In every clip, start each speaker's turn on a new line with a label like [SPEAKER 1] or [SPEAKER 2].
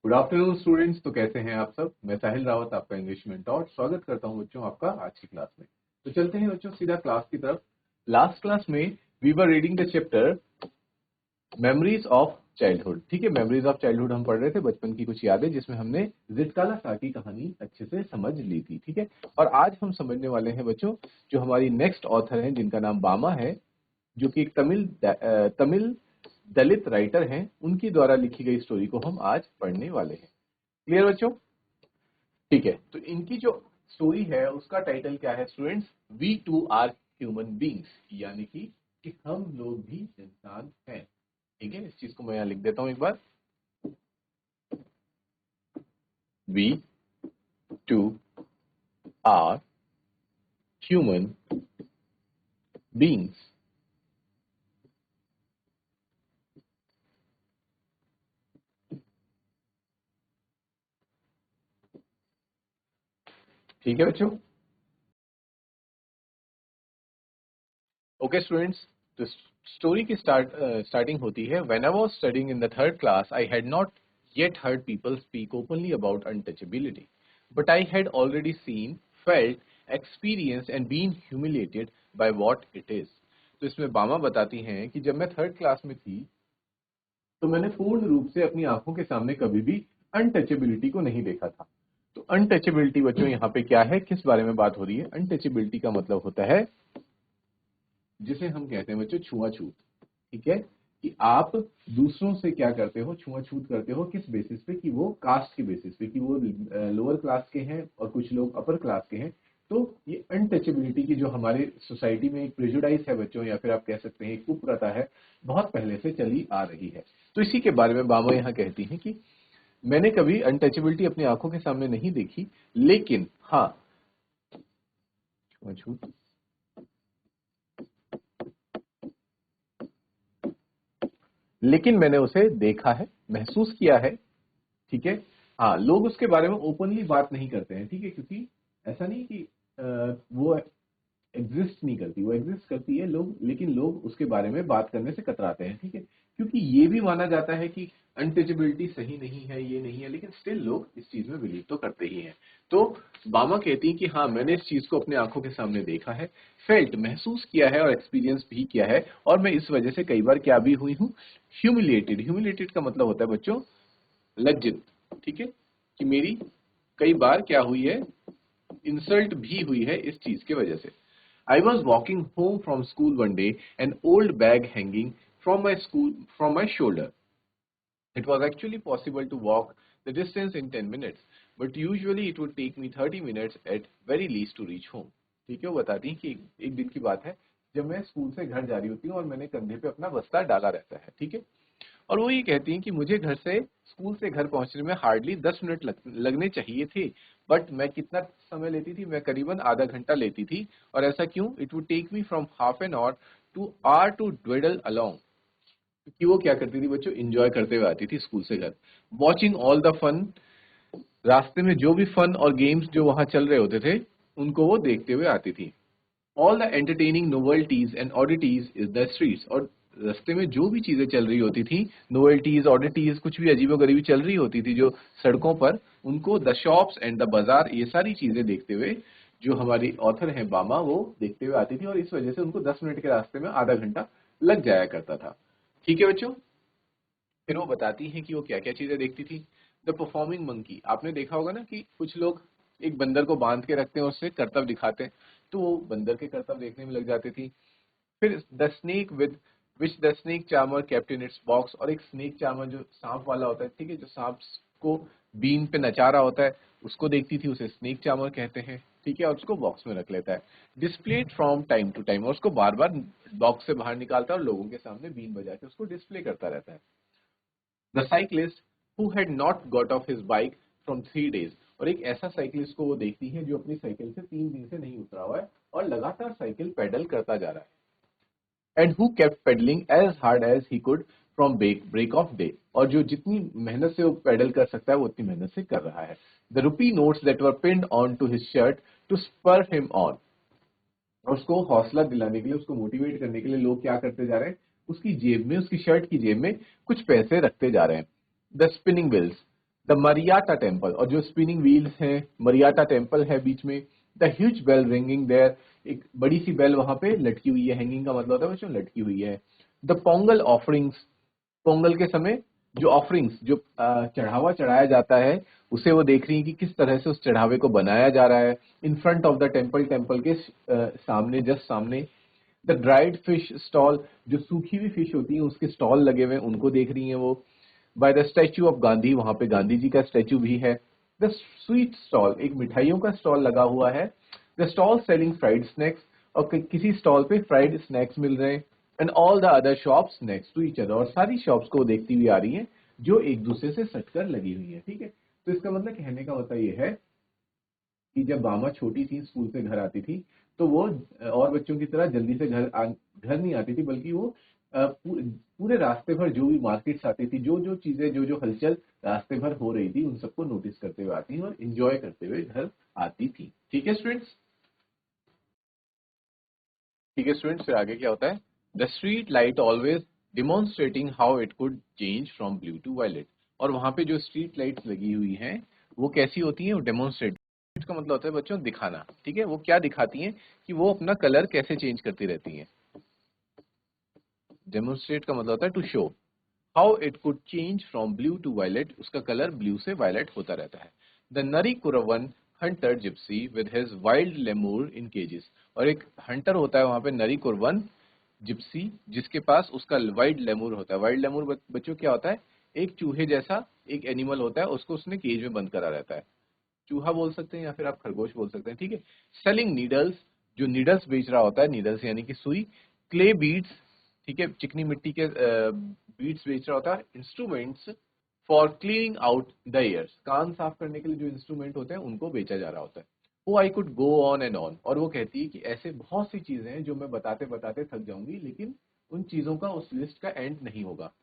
[SPEAKER 1] Good afternoon students. तो कैसे हैं आप सब? मैं साहिल रावत, आपका इंग्लिश मेंटोर। स्वागत करता हूं बच्चों आपका आज की क्लास में। तो चलते हैं बच्चों सीधा क्लास की तरफ। लास्ट क्लास में we were reading the chapter memories of childhood. ठीक है, मेमोरीज ऑफ चाइल्डहुड हम पढ़ रहे थे, बचपन की कुछ यादें, जिसमें हमने जितकाला सा की कहानी अच्छे से समझ ली थी। ठीक है, और आज हम समझने वाले हैं बच्चों जो हमारी नेक्स्ट ऑथर हैं, जिनका नाम बामा है, जो कि एक तमिल दलित राइटर हैं। उनकी द्वारा लिखी गई स्टोरी को हम आज पढ़ने वाले हैं। क्लियर बच्चों? ठीक है, तो इनकी जो स्टोरी है उसका टाइटल क्या है students? We to are human beings, यानी कि हम लोग भी इंसान हैं। ठीक है, इस चीज को मैं यहां लिख देता हूं एक बार। We to are human beings. ठीक है बच्चों? ओके स्टूडेंट्स, तो स्टोरी की स्टार्टिंग होती है। When I was studying in the third class I had not yet heard people speak openly about untouchability, but I had already seen, felt, experienced and been humiliated by what it is. तो इसमें बामा बताती हैं कि जब मैं third class में थी तो मैंने पूर्ण रूप से अपनी आंखों के सामने कभी भी अनटचेबिलिटी को नहीं देखा था। तो अनटचेबिलिटी बच्चों यहाँ पे क्या है, किस बारे में बात हो रही है? अनटचेबिलिटी का मतलब होता है जिसे हम कहते हैं बच्चों छुआछूत। ठीक है, कि आप दूसरों से क्या करते हो, छुआछूत करते हो। किस बेसिस पे? कि वो कास्ट के बेसिस पे, कि वो लोअर क्लास के हैं और कुछ लोग अपर क्लास के हैं। तो ये अनटचेबिलिटी की जो हमारे सोसाइटी में एक प्रेजुडाइज है बच्चों, या फिर आप कह सकते हैं एक कुप्रथा है, बहुत पहले से चली आ रही है। तो इसी के बारे में बामा यहाँ कहती हैं कि मैंने कभी अनटचेबिलिटी अपनी आंखों के सामने नहीं देखी, लेकिन हाँ छुआछूत, लेकिन मैंने उसे देखा है, महसूस किया है। ठीक है, हाँ, लोग उसके बारे में ओपनली बात नहीं करते हैं। ठीक है, क्योंकि ऐसा नहीं कि वो एग्जिस्ट नहीं करती, वो एग्जिस्ट करती है लोग, लेकिन लोग उसके बारे में बात करने से कतराते हैं। ठीक है, क्योंकि ये भी माना जाता है कि अनटचेबिलिटी सही नहीं है, ये नहीं है, लेकिन स्टिल लोग इस चीज में बिलीव तो करते ही हैं। तो बामा कहती हैं कि हाँ, मैंने इस चीज को अपने आंखों के सामने देखा है, फेल्ट, महसूस किया है और एक्सपीरियंस भी किया है, और मैं इस वजह से कई बार क्या भी हुई हूँ, ह्यूमिलिएटेड। ह्यूमिलिएटेड का मतलब होता है बच्चों लज्जित। ठीक है, कि मेरी कई बार क्या हुई है, इंसल्ट भी हुई है इस चीज के वजह से। I was walking home from school one day, an old bag hanging from my shoulder. It was actually possible to walk the distance in 10 minutes, but usually it would take me 30 minutes at very least to reach home. ठीक है, वो बताती हैं कि एक दिन की बात है जब मैं स्कूल से घर जा रही होती हूँ और मैंने कंधे पे अपना बस्ता डाला रहता है। ठीक है, और वो ये कहती हैं कि मुझे घर से स्कूल से घर पहुंचने में हार्डली 10 मिनट लगने चाहिए थे, बट मैं कितना समय लेती थी? मैं करीबन आधा घंटा लेती थी। और ऐसा क्यों? It would take me from half an hour to hour to dawdle along, कि वो क्या करती थी बच्चों, एंजॉय करते हुए आती थी स्कूल से घर। वॉचिंग ऑल द फन, रास्ते में जो भी फन और गेम्स जो वहां चल रहे होते थे उनको वो देखते हुए आती थी। All the entertaining novelties and oddities is the streets, और रास्ते में जो भी चीजें चल रही होती थी, नोवेल्टीज, ऑडिटीज, कुछ भी अजीबोगरीबी चल रही होती थी जो सड़कों पर, उनको the shops and the bazaar, ये सारी चीजें देखते हुए जो हमारी ऑथर है बामा, वो देखते हुए आती थी, और इस वजह से उनको 10 मिनट के रास्ते में आधा घंटा लग जाया करता था। ठीक है बच्चों, फिर वो बताती हैं कि वो क्या क्या चीजें देखती थी। द परफॉर्मिंग मंकी, आपने देखा होगा ना कि कुछ लोग एक बंदर को बांध के रखते हैं और उससे करतब दिखाते हैं, तो वो बंदर के करतब देखने में लग जाती थी। फिर the snake with which the snake charmer kept in its box, और एक स्नेक चार्मर जो सांप वाला होता है, ठीक है, जो सांप को बीन पे नचा रहा होता है, उसको देखती थी, उसे स्नेक चार्मर कहते हैं। ठीक है, और उसको बॉक्स में रख लेता है। Displayed from time to time, और उसको बार बार बॉक्स से बाहर निकालता है और लोगों के सामने बीन बजा के उसको डिस्प्ले करता रहता है। The cyclist who had not got off his bike from 3 days, और एक ऐसा साइकिलिस्ट को वो देखती है जो अपनी साइकिल से 3 दिन से नहीं उतरा हुआ है और लगातार साइकिल पेडल करता जा रहा है। And who kept pedalling as hard as he could from break of day, और जो जितनी मेहनत से वो पेडल कर सकता है वो उतनी मेहनत से कर रहा है। The rupee notes that were pinned on to his shirt to spur him on, और उसको हौसला दिलाने के लिए, उसको मोटिवेट करने के लिए लोग क्या करते जा रहे हैं, उसकी जेब में, उसकी शर्ट की जेब में कुछ पैसे रखते जा रहे हैं। द स्पिनिंग व्हील्स, द मरियाटा टेम्पल, और जो स्पिनिंग व्हील्स हैं, मरियाटा टेम्पल है बीच में। The huge bell ringing there, एक बड़ी सी बेल वहां पे लटकी हुई है, हैंगिंग का मतलब होता है बच्चों लटकी हुई है। द पोंगल ऑफरिंग्स, पोंगल के समय जो ऑफरिंग्स, जो चढ़ावा चढ़ाया जाता है, उसे वो देख रही है कि किस तरह से उस चढ़ावे को बनाया जा रहा है। इन front of the temple, temple के सामने, जस्ट सामने। द ड्राइड फिश स्टॉल, जो सूखी हुई फिश होती है उसके स्टॉल लगे हुए हैं, उनको देख रही हैं वो। By the statue of Gandhi, वहां पे गांधी जी का स्टैच्यू भी है। द स्वीट स्टॉल, एक मिठाइयों का स्टॉल लगा हुआ है। The stall selling fried snacks, और किसी स्टॉल पे फ्राइड स्नैक्स मिल रहे हैं। And all the other shops next to each other, और सारी शॉप्स को देखती हुई आ रही हैं जो एक दूसरे से सटकर लगी हुई है। ठीक है, तो इसका मतलब कहने का मतलब ये है कि जब बामा छोटी थी, स्कूल से घर आती थी, तो वो और बच्चों की तरह जल्दी से घर नहीं आती थी, बल्कि वो पूरे रास्ते भर जो भी मार्केट्स आती थी, जो जो चीजें, जो जो हलचल रास्ते भर हो रही थी, उन सबको नोटिस करते हुए आती और एंजॉय करते हुए घर आती थी। ठीक है स्टूडेंट्स? ठीक है स्टूडेंट्स, फिर आगे क्या होता है? The street light always demonstrating how it could change from blue to violet, और वहां पे जो स्ट्रीट लाइट्स लगी हुई हैं वो कैसी होती हैं? वो डेमोन्स्ट्रेट का मतलब होता है बच्चों दिखाना। ठीक है, वो क्या दिखाती हैं कि वो अपना कलर कैसे चेंज करती रहती हैं। डेमोन्स्ट्रेट का मतलब होता है to show how it could change from blue to violet, उसका कलर ब्लू से वायलेट होता रहता है। The Narikuravan hunter gypsy with his wild lemur in cages, और एक हंटर होता है वहां पे नरी कुरवन जिप्सी, जिसके पास उसका वाइल्ड लेमूर होता है। वाइल्ड लेमूर बच्चों क्या होता है? एक चूहे जैसा एक एनिमल होता है, उसको उसने केज में बंद करा रहता है। चूहा बोल सकते हैं या फिर आप खरगोश बोल सकते हैं। ठीक है, सेलिंग नीडल्स, जो नीडल्स बेच रहा होता है, नीडल्स यानी कि सुई। क्ले बीड्स, ठीक है, चिकनी मिट्टी के बीड्स बेच रहा होता है। Instruments for cleaning out the ears, कान साफ करने के लिए जो इंस्ट्रूमेंट होते हैं उनको बेचा जा रहा होता है। वो I could go on and on, और वो कहती है कि ऐसे बहुत सी चीजें हैं जो मैं बताते बताते थक जाऊंगी, लेकिन उन चीजों का, उस लिस्ट का एंड नहीं होगा।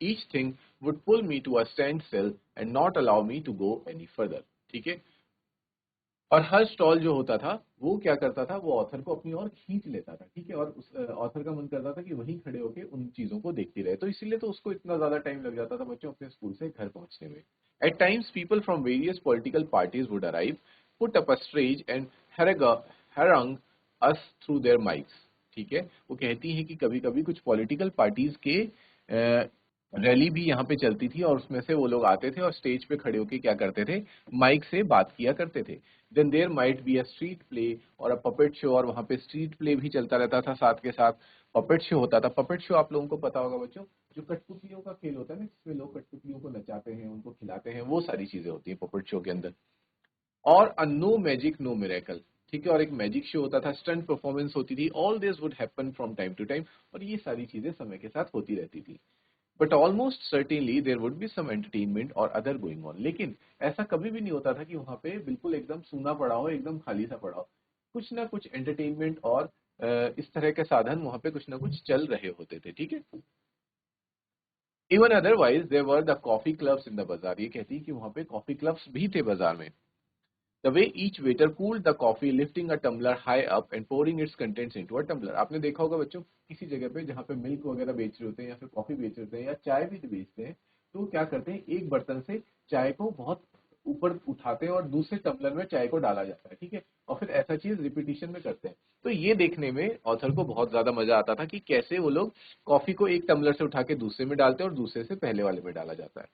[SPEAKER 1] Each thing would pull me to a standstill and not allow me to go any further. ठीक है, और हर स्टॉल जो होता था वो क्या करता था? वो ऑथर को अपनी ओर खींच लेता था। ठीक है, और उस ऑथर का मन करता था कि वहीं खड़े होकर उन चीजों को देखती रहे, तो इसीलिए तो उसको इतना ज्यादा टाइम लग जाता था बच्चों अपने स्कूल से घर पहुंचने में। At times people from various political parties would arrive, put up a stage and harangue us through their mics. ठीक है, वो कहती है कि कभी कभी कुछ पॉलिटिकल पार्टीज के रैली भी यहाँ पे चलती थी, और उसमें से वो लोग आते थे और स्टेज पे खड़े होके क्या करते थे? माइक से बात किया करते थे। Then there might be a street play और अ पपेट शो, और वहाँ पे स्ट्रीट प्ले भी चलता रहता था, साथ के साथ पपेट शो होता था। पपेट शो आप लोगों को पता होगा बच्चों, जो कठपुतलियों का खेल होता है ना, जिसमें लोग कठपुतलियों को नचाते हैं, उनको खिलाते हैं, वो सारी चीजें होती है पपेट शो के अंदर। और a no magic no miracle, ठीक है, और एक मैजिक शो होता था, स्टंट परफॉर्मेंस होती थी। All this would happen from time to time, और ये सारी चीजें समय के साथ होती रहती थी। But almost certainly there would be some entertainment और अदर गोइंग ऑन, लेकिन ऐसा कभी भी नहीं होता था कि वहां पे बिल्कुल एकदम सूना पड़ा हो, एकदम खाली सा पड़ा हो। कुछ ना कुछ एंटरटेनमेंट और इस तरह के साधन वहां पे कुछ ना कुछ चल रहे होते थे। ठीक है, even otherwise there were the coffee clubs in the bazaar, ये कहती है कि वहां पे कॉफी क्लब्स भी थे बाजार में। The way each waiter cooled the coffee, lifting a tumbler high up and pouring its contents into a tumbler. आपने देखा होगा बच्चों, किसी जगह पे जहाँ पे मिल्क वगैरह बेच रहे होते हैं या फिर कॉफी बेच रहे होते हैं या चाय भी बेचते हैं, तो क्या करते हैं? एक बर्तन से चाय को बहुत ऊपर उठाते हैं और दूसरे टम्बलर में चाय को डाला जाता है। ठीक है, और फिर ऐसा चीज रिपीटिशन में करते हैं। तो ये देखने में ऑथर को बहुत ज्यादा मजा आता था कि कैसे वो लोग कॉफी को एक टम्बलर से उठा के दूसरे में डालते हैं और दूसरे से पहले वाले में डाला जाता है।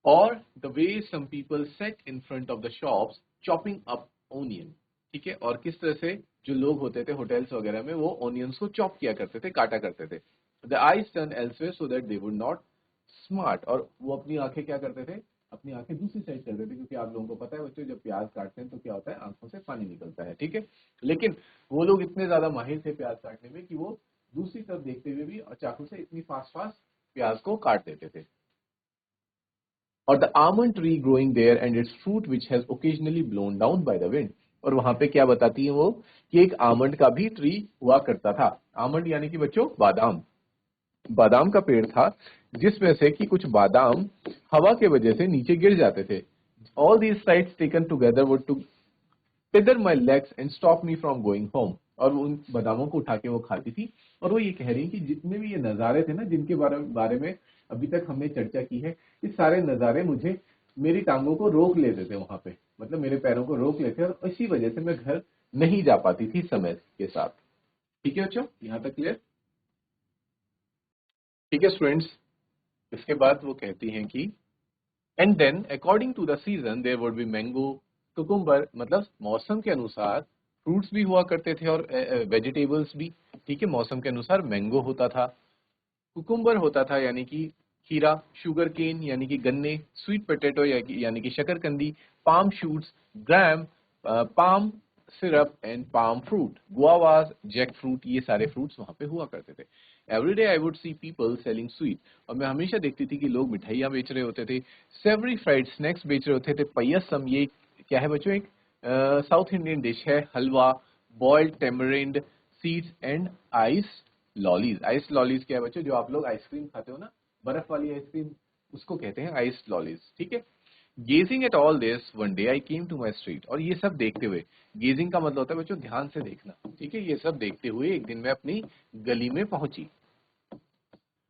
[SPEAKER 1] और the way some people set in front of the shops chopping up onion, ठीक है, और किस तरह से जो लोग होते थे होटल्स वगैरह में, वो ओनियंस को चॉप किया करते थे, काटा करते थे। The eyes turn elsewhere so that they would not smart, और वो अपनी आंखें क्या करते थे? अपनी आंखें दूसरी साइड करते थे, क्योंकि आप लोगों को पता है बच्चों, जब प्याज काटते हैं तो क्या होता है? आंखों से पानी निकलता है। ठीक है, लेकिन वो लोग इतने ज्यादा माहिर थे प्याज काटने में कि वो दूसरी तरफ देखते हुए भी और चाकू से इतनी फास्ट फास्ट प्याज को काट देते थे। और the almond tree growing there and its fruit which has occasionally blown down by the wind, और वहां पे क्या बताती है वो? कि एक आमंड का भी ट्री हुआ करता था। आमंड यानी कि बच्चों बादाम, बादाम का पेड़ था, जिसमें से कि कुछ बादाम हवा के वजह से नीचे गिर जाते थे। All these sights taken together would tether my legs and stop me from going home, और वो उन बादामों को उठा के वो खाती थी। और वो ये कह रही कि जितने भी ये नज़ारे थे ना, जिनके बारे में अभी तक हमने चर्चा की है, ये सारे नज़ारे मुझे मेरी टांगों को रोक लेते थे वहां पे, मतलब मेरे पैरों को रोक लेते और इसी वजह से मैं घर नहीं जा पाती थी समय के साथ। ठीक है बच्चों, यहां तक क्लियर? ठीक है स्टूडेंट्स, इसके बाद वो कहती हैं कि and then according to the season there would be mango, cucumber, मतलब मौसम के अनुसार फ्रूट्स भी हुआ करते थे और वेजिटेबल्स भी। ठीक है, मौसम के अनुसार मैंगो होता था, कुकुम्बर होता था यानी कि खीरा, शुगर केन यानी कि गन्ने, स्वीट पोटैटो यानी कि शकरकंदी, palm shoots, gram, palm syrup and palm fruit, guavas, jackfruit, ये सारे फ्रूट्स वहां पे हुआ करते थे। Every day I would see people selling sweet, और मैं हमेशा देखती थी कि लोग मिठाइयाँ बेच रहे होते थे, सेवरी फ्राइड स्नैक्स बेच रहे होते थे, पयसम, ये क्या है बच्चों, एक साउथ इंडियन डिश है, halwa, boiled tamarind seeds and ice lollies. Ice lollies क्या है बच्चों, जो आप लोग आइसक्रीम खाते हो ना, बर्फ वाली आइसक्रीम, उसको कहते हैं आइस लॉलीज। ठीक है, gazing at all this one day I came to my street, और ये सब देखते हुए, गेजिंग का मतलब होता है बच्चों ध्यान से देखना। ठीक है, ये सब देखते हुए एक दिन मैं अपनी गली में पहुंची।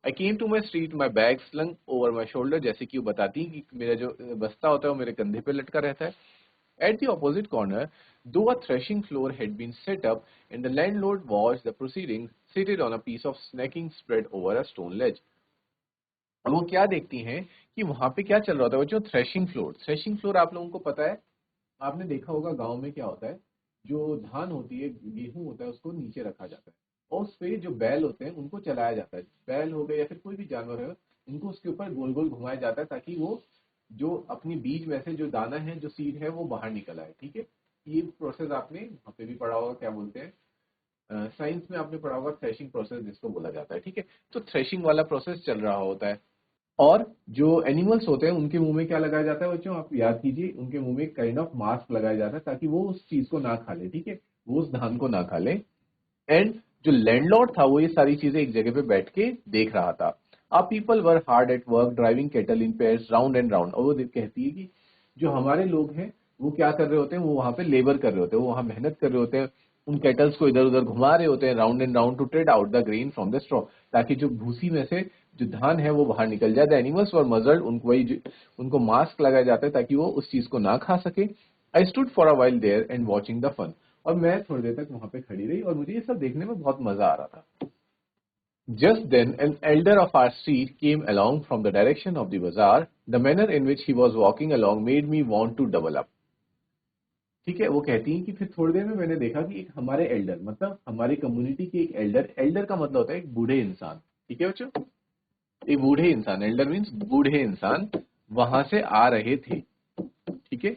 [SPEAKER 1] I came to my street, my bag slung over my shoulder, जैसे कि वो बताती कि मेरा जो बस्ता होता है वो मेरे कंधे पे लटका रहता है। At the opposite corner, though a threshing floor had been set up, and the landlord watched the proceedings seated on a piece of snacking spread over a stone ledge. अब वो क्या देखती हैं कि वहां पे क्या चल रहा होता है बच्चों, थ्रेशिंग फ्लोर। थ्रेशिंग फ्लोर आप लोगों को पता है, आपने देखा होगा गांव में क्या होता है, जो धान होती है, गेहूं होता है, उसको नीचे रखा जाता है और उस पे जो बैल होते हैं उनको चलाया जाता है। बैल हो गए या फिर कोई भी जानवर है, उनको उसके ऊपर गोल गोल घुमाया जाता है ताकि वो जो अपनी बीज में से जो दाना है, जो सीड है, वो बाहर निकल आए। ठीक है, ये प्रोसेस आपने वहाँ पे भी पढ़ा होगा, क्या बोलते हैं, साइंस में आपने पढ़ा होगा, थ्रेशिंग प्रोसेस जिसको बोला जाता है। ठीक है, तो थ्रेशिंग वाला प्रोसेस चल रहा होता है और जो एनिमल्स होते हैं उनके मुंह में क्या लगाया जाता है बच्चों, आप याद कीजिए, उनके मुंह में काइंड ऑफ मास्क लगाया जाता है ताकि वो उस चीज को ना खा ले। ठीक है, वो उस धान को ना खा ले। एंड जो लैंडलॉर्ड था वो ये सारी चीजें एक जगह पे बैठ के देख रहा था। अब people were hard at work driving kettle in pairs round and round, और वो कहती है कि जो हमारे लोग हैं वो क्या कर रहे होते हैं, वो वहां पे लेबर कर रहे होते हैं, वो वहां मेहनत कर रहे होते हैं, उन केटल्स को इधर उधर घुमा रहे होते हैं round and round to trade out the grain from the straw, ताकि जो भूसी में से जो धान है वो बाहर निकल जाए। द एनिमल्स वर मजल्ड, उनको वही उनको मास्क लगाया जाता है ताकि वो उस चीज को ना खा सके। I stood for a while there and watching the fun, और मैं थोड़ी देर तक वहां पे खड़ी रही और मुझे ये सब देखने में बहुत मजा आ रहा था। Just then, an elder of our street came along from the direction of the bazaar. The manner in which he was walking along made me want to double up. ठीक है, वो कहती हैं कि फिर थोड़ी देर में मैंने देखा कि एक हमारे एल्डर, मतलब हमारी कम्युनिटी के एक एल्डर, एल्डर का मतलब होता है एक बूढ़े इंसान। ठीक है बच्चों, एक बूढ़े इंसान, एल्डर मीन्स बूढ़े इंसान, वहां से आ रहे थे। ठीक है,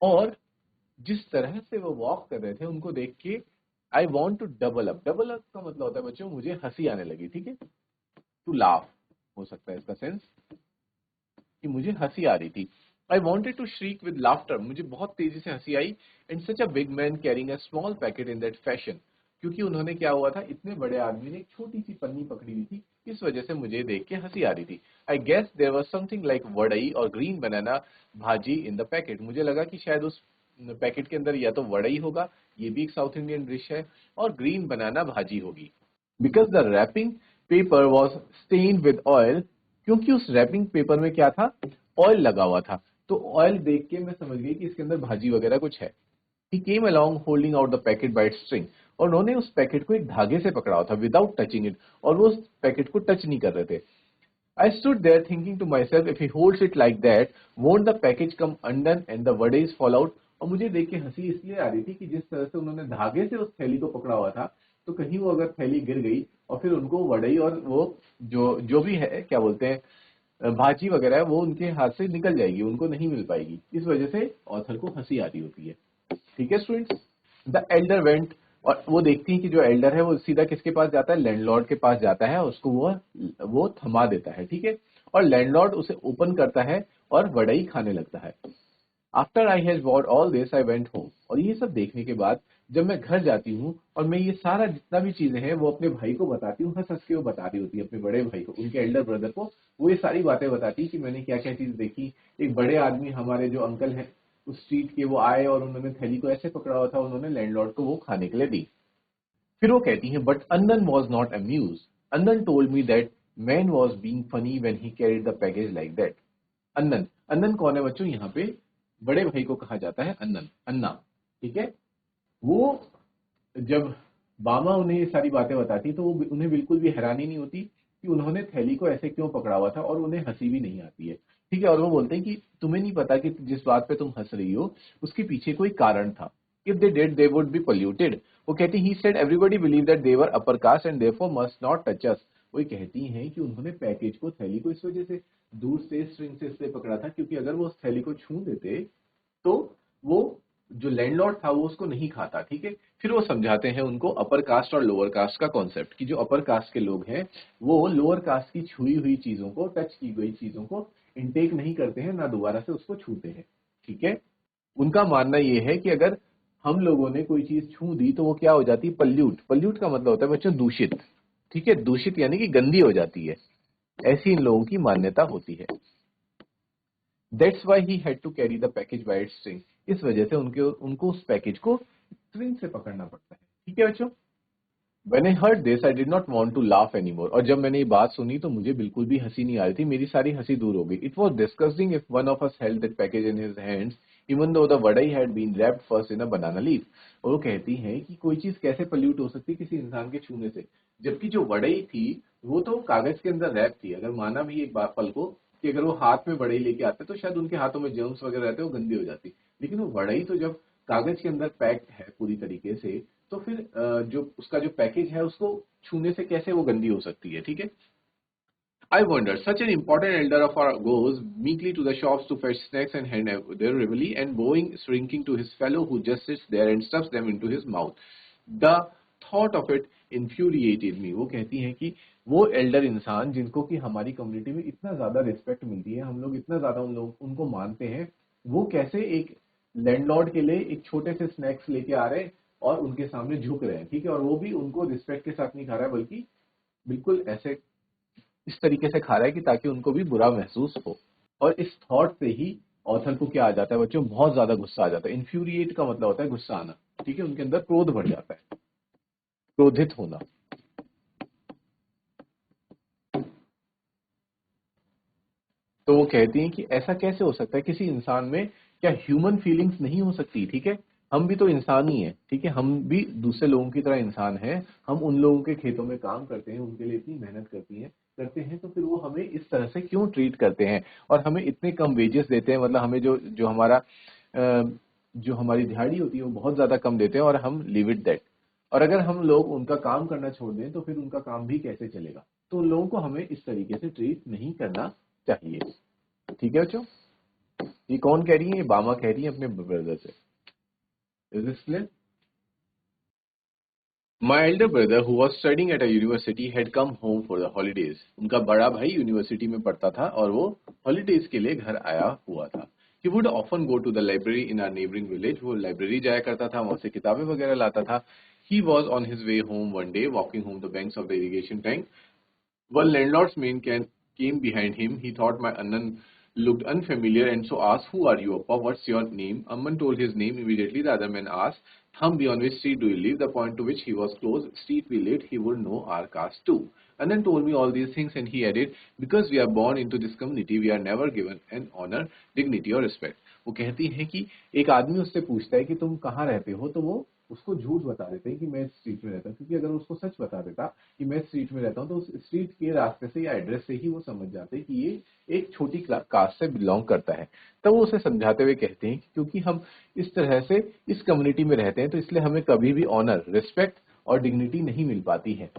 [SPEAKER 1] और जिस तरह से वो वॉक कर रहे थे उनको देख के I want to double up. Double up का मतलब होता है बच्चों मुझे हंसी आने लगी। ठीक है, टू लाफ हो सकता है इसका सेंस, कि मुझे हंसी आ रही थी। I wanted to shriek with laughter, मुझे बहुत तेजी से हंसी आई। And such a big man carrying a small packet in that fashion, क्योंकि उन्होंने क्या हुआ था, इतने बड़े आदमी ने एक छोटी सी पन्नी पकड़ी हुई थी, इस वजह से मुझे देख के हंसी आ रही थी। I guess there was something like vadai और ग्रीन बनाना भाजी इन द पैकेट, मुझे लगा कि शायद उस पैकेट के अंदर या तो वड़ई होगा, ये भी एक साउथ इंडियन डिश है, और ग्रीन बनाना भाजी होगी। Because the wrapping paper was stained with oil, क्योंकि उस रैपिंग पेपर में क्या था, ऑयल लगा हुआ था। तो ऑयल देख के मैं समझ गई कि इसके अंदर भाजी वगैरह कुछ है। He came along holding out the packet by its string, और उन्होंने उस पैकेट को एक धागे से पकड़ा हुआ था विदाउट टचिंग इट, और वो उस पैकेट को टच नहीं कर रहे थे। I stood there thinking to myself, if he holds it like that won't the package come undone and the vadais fall out. और मुझे देख के हंसी इसलिए आ रही थी कि जिस तरह से उन्होंने धागे से उस थैली को पकड़ा हुआ था, तो कहीं वो अगर थैली गिर गई और फिर उनको वड़ई और वो जो जो भी है क्या बोलते हैं भाजी वगैरह है, वो उनके हाथ से निकल जाएगी, उनको नहीं मिल पाएगी। इस वजह से ऑथर को हंसी आ रही होती है। ठीक है स्टूडेंट्स, द एल्डर वेंट, और वो देखती है कि जो एल्डर है वो सीधा किसके पास जाता है, लैंडलॉर्ड के पास जाता है, उसको वो थमा देता है। ठीक है, और लैंडलॉर्ड उसे ओपन करता है और वड़ई खाने लगता है। After I has what all this I went home, और ये सब देखने के बाद जब मैं घर जाती हूँ और मैं ये सारा जितना भी चीजें हैं वो अपने भाई को बताती हूँ, हंस हंस के वो बता रही होती है अपने बड़े भाई को, उनके एल्डर ब्रदर को। वो ये सारी बातें बताती कि मैंने क्या क्या चीज देखी। एक बड़े आदमी, हमारे जो अंकल हैं उस स्ट्रीट के, वो आए और उन्होंने थैली को ऐसे पकड़ा हुआ था, उन्होंने लैंडलॉर्ड को वो खाने के लिए दी। फिर वो कहती हैं, but Andan was not amuse, Andan told me that man was being funny when he carried the package like that. Andan, Annan कौन है बच्चों? यहाँ पे बड़े भाई को कहा जाता है अन्नन, अन्ना, ठीक है। वो जब बामा उन्हें ये सारी बातें बताती तो उन्हें बिल्कुल भी हैरानी नहीं होती कि उन्होंने थैली को ऐसे क्यों पकड़ा हुआ था, और उन्हें हंसी भी नहीं आती है, ठीक है। और वो बोलते हैं कि तुम्हें नहीं पता कि जिस बात पे तुम हंस रही हो उसके पीछे कोई कारण था। If they did they would be polluted. वो कहती he said everybody believe that they were upper caste and therefore must not touch us. वो कहती हैं कि उन्होंने पैकेज को, थैली को इस वजह से दूर से स्ट्रिंग से इसलिए पकड़ा था क्योंकि अगर वो उस थैली को छू देते तो वो जो लैंडलॉर्ड था वो उसको नहीं खाता, ठीक है। फिर वो समझाते हैं उनको अपर कास्ट और लोअर कास्ट का कॉन्सेप्ट, कि जो अपर कास्ट के लोग हैं वो लोअर कास्ट की छुई हुई चीजों को, टच की गई चीजों को इनटेक नहीं करते हैं, ना दोबारा से उसको छूते हैं, ठीक है। उनका मानना ये है कि अगर हम लोगों ने कोई चीज छू दी तो वो क्या हो जाती है? पल्यूट। पल्यूट का मतलब होता है बच्चों दूषित, ठीक है। दूषित यानी कि गंदी हो जाती है, ऐसी इन लोगों की मान्यता होती है। That's why he had to carry the package by its string. इस वजह से उनको उस पैकेज को स्ट्रिंग से पकड़ना पड़ता है, ठीक है बच्चों। When I heard this, I did not want to laugh anymore. और जब मैंने ये बात सुनी तो मुझे बिल्कुल भी हंसी नहीं आ रही थी, मेरी सारी हंसी दूर हो गई। It was disgusting if one of us held that package in his hands, even though the vadai had been wrapped first in a banana leaf. और वो कहती हैं कि कोई चीज कैसे पल्यूट हो सकती है किसी इंसान के छूने से, जबकि जो वड़ई थी वो तो कागज के अंदर रैप थी। अगर माना भी एक बात पल को कि अगर वो हाथ में वड़ई लेके आते तो शायद उनके हाथों में जर्म्स वगैरह रहते, वो गंदी हो जाती, लेकिन वो वड़ई तो जब कागज के अंदर पैक्ड है पूरी तरीके से, तो फिर जो उसका जो पैकेज है उसको छूने से कैसे वो गंदी हो सकती है, ठीक है। I wonder, such an important elder of our goes meekly to the shops to fetch snacks and hand their reveille, and bowing, shrinking to his fellow who just sits there and stuffs them into his mouth. The thought of it infuriated me. वो कहती हैं कि वो Elder इंसान जिनको कि हमारी community में इतना ज्यादा रिस्पेक्ट मिलती है, हम लोग इतना ज्यादा उनको मानते हैं, वो कैसे एक लैंडलॉर्ड के लिए एक छोटे से स्नैक्स लेके आ रहे हैं और उनके सामने झुक रहे हैं, ठीक है। और वो भी उनको रिस्पेक्ट के साथ नहीं खा रहा है, बल्कि बिल्कुल ऐसे इस तरीके से खा रहा है कि ताकि उनको भी बुरा महसूस हो। और इस थॉट से ही ऑथर को क्या आ जाता है बच्चों? बहुत ज्यादा गुस्सा आ जाता है। इन्फ्यूरिएट का मतलब होता है गुस्सा आना, ठीक है। उनके अंदर क्रोध भर जाता है, क्रोधित होना। तो वो कहती हैं कि ऐसा कैसे हो सकता है किसी इंसान में, क्या ह्यूमन फीलिंग्स नहीं हो सकती, ठीक है। हम भी तो इंसान ही हैं, ठीक है। हम भी दूसरे लोगों की तरह इंसान हैं। हम उन लोगों के खेतों में काम करते हैं, उनके लिए इतनी मेहनत करते हैं, तो फिर वो हमें इस तरह से क्यों ट्रीट करते हैं और हमें इतने कम वेजेस देते हैं। मतलब हमें जो जो हमारा जो हमारी दिहाड़ी होती है वो बहुत ज्यादा कम देते हैं, और हम लिव इट दैट। और अगर हम लोग उनका काम करना छोड़ दें तो फिर उनका काम भी कैसे चलेगा। तो उन लोगों को हमें इस तरीके से ट्रीट नहीं करना चाहिए, ठीक है बच्चों। ये कौन कह रही है? ये बामा कह रही है अपने ब्रदर से। Is this clear? My elder brother, who was studying at a university, had come home for the holidays. उनका बड़ा भाई यूनिवर्सिटी में पढ़ता था और वो हॉलीडेज के लिए घर आया हुआ था। He would often go to the library in our neighboring village. वो लाइब्रेरी जाया करता था, वहां से किताबें वगैरह लाता था। He was on his way home one day, walking home the banks of the irrigation tank. One landlord's man came behind him. He thought my Annan looked unfamiliar and so asked, "Who are you, Appa? What's your name?" Amman told his name. Immediately the other man asked, "Thambi, on which street do you live?" The point to which he was close. Street we lived, he would know our caste too. Annan told me all these things and he added, "Because we are born into this community, we are never given an honor, dignity or respect." वो कहती है कि एक आदमी उससे पूछता है कि तुम कहाँ रहते हो, तो वो उसको झूठ बता देते हैं कि मैं स्ट्रीट में रहता हूँ, क्योंकि अगर उसको सच बता देता कि मैं स्ट्रीट में रहता हूँ तो उस स्ट्रीट के रास्ते से या एड्रेस से ही वो समझ जाते हैं कि ये एक छोटी कास्ट से बिलोंग करता है। तब वो उसे समझाते हुए कहते हैं कि क्योंकि हम इस तरह से इस कम्युनिटी में रहते हैं तो इसलिए हमें कभी भी ऑनर, रिस्पेक्ट और डिग्निटी नहीं मिल पाती है,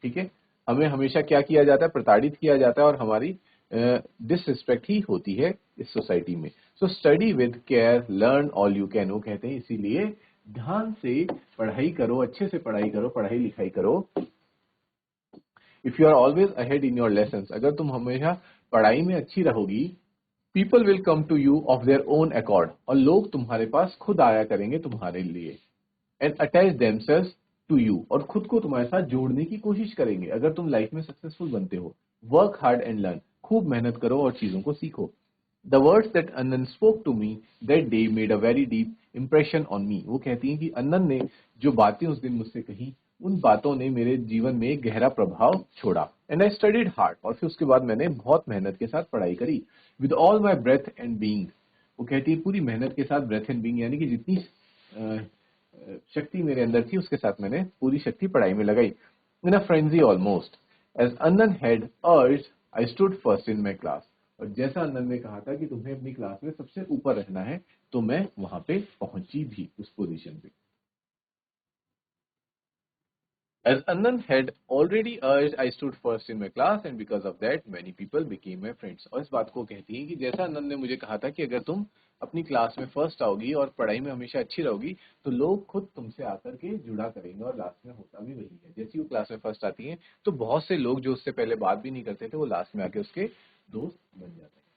[SPEAKER 1] ठीक है। हमें हमेशा क्या किया जाता है? प्रताड़ित किया जाता है और हमारी डिसरिस्पेक्ट ही होती है इस सोसाइटी में। So study with care, learn all you can. वो कहते हैं इसीलिए ध्यान से पढ़ाई करो, अच्छे से पढ़ाई करो, पढ़ाई लिखाई करो। If you are always ahead in your lesson, अगर तुम हमेशा पढ़ाई में अच्छी रहोगी, people will come to you of their own accord, और लोग तुम्हारे पास खुद आया करेंगे तुम्हारे लिए। And attach themselves to you, और खुद को तुम्हारे साथ जोड़ने की कोशिश करेंगे अगर तुम लाइफ में सक्सेसफुल बनते हो। वर्क हार्ड एंड लर्न, खूब मेहनत करो और चीजों को सीखो। The words that Annan spoke to me that day made a very deep impression on me. वो कहती हैं कि अन्नन ने जो बातें उस दिन मुझसे कही उन बातों ने मेरे जीवन में एक गहरा प्रभाव छोड़ा। एंड आई स्टडीड हार्ड, और फिर उसके बाद मैंने बहुत मेहनत के साथ पढ़ाई करी। With all my breath and being, वो कहती है पूरी मेहनत के साथ, ब्रेथ एंड बीइंग यानी कि जितनी शक्ति मेरे अंदर थी उसके साथ मैंने पूरी शक्ति पढ़ाई में लगाई। इन अ फ्रेंजी ऑलमोस्ट एज अन्नन had urged, I stood first in my class. और जैसा अन्नन ने कहा था कि तुम्हें अपनी क्लास में सबसे ऊपर रहना है, तो मैं वहां पे पहुंची भी उस पोजीशन पे। As Anand had already urged, I stood first in my class, and because of that, many people became my friends. और इस बात को कहती है कि जैसा आनंद ने मुझे कहा था कि अगर तुम अपनी क्लास में फर्स्ट आओगी और पढ़ाई में हमेशा अच्छी रहोगी, तो लोग खुद तुमसे आकर के जुड़ा करेंगे, और लास्ट में होता भी वही है। जैसे वो क्लास में फर्स्ट आती है, तो बहुत से लोग जो उससे पहले बात भी नहीं करते थे, वो लास्ट में आके उसके दोस्त बन जाते हैं।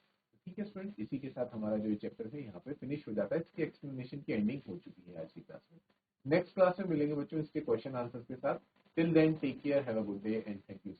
[SPEAKER 1] ठीक है स्टूडेंट, इसी के साथ हमारा जो चैप्टर है यहाँ पे फिनिश हो जाता है। इसकी एक्सप्लेनेशन की एंडिंग हो चुकी है आज की क्लास में। नेक्स्ट क्लास में मिलेंगे बच्चों इसके क्वेश्चन आंसर के साथ। Till then take care, have a good day and thank you.